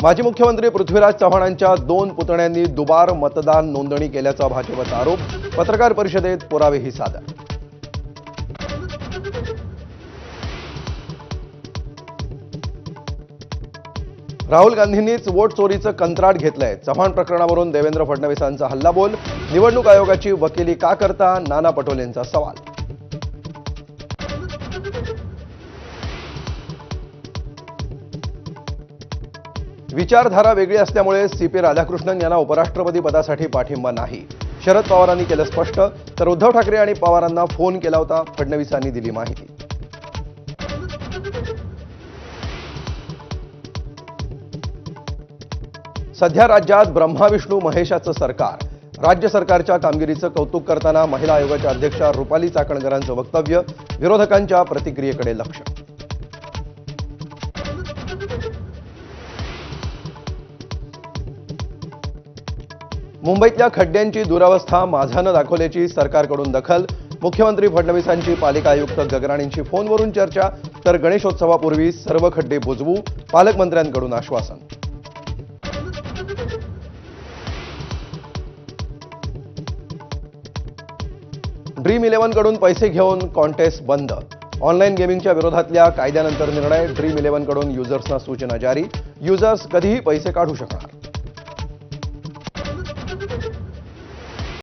माजी मुख्यमंत्री पृथ्वीराज चव्हाणांच्या 2 पुतण्यांनी दुबार मतदान नोंदणी केल्याचा भाजपचा आरोप. पत्रकार परिषदेत पुरावेही सादर. राहुल गांधींनीच वोट चोरीचं कंत्राट घेतलंय. चव्हाण प्रकरणावरून देवेंद्र फडणवीसांचा हल्लाबोल. निवडणूक आयोगाची वकिली का करता? नाना पटोलेंचा सवाल. विचारधारा वेगळी असल्यामुळे सीपी राधाकृष्णन यांना उपराष्ट्रपती पदासाठी पाठिंबा नाही. शरद पवारांनी केलं स्पष्ट. तर उद्धव ठाकरे आणि पवारांना फोन केला होता. फडणवीसांनी दिली माहिती. सध्या राज्यात ब्रह्मा विष्णू महेशाचं सरकार. राज्य सरकारच्या कामगिरीचं कौतुक करताना महिला आयोगाच्या अध्यक्षा रुपाली चाकणकरांचं वक्तव्य. विरोधकांच्या प्रतिक्रियेकडे लक्ष. मुंबईतल्या खड्ड्यांची दुरावस्था माझानं दाखवल्याची सरकारकडून दखल. मुख्यमंत्री फडणवीसांची पालिका आयुक्त गगराणींची फोनवरून चर्चा. तर गणेशोत्सवापूर्वी सर्व खड्डे बुजवू. पालकमंत्र्यांकडून आश्वासन. ड्रीम 11 कडून पैसे घेऊन कॉन्टेस्ट बंद. ऑनलाईन गेमिंगच्या विरोधातल्या कायद्यानंतर निर्णय. ड्रीम 11 कडून युजर्सना सूचना जारी. युजर्स कधीही पैसे काढू शकणार.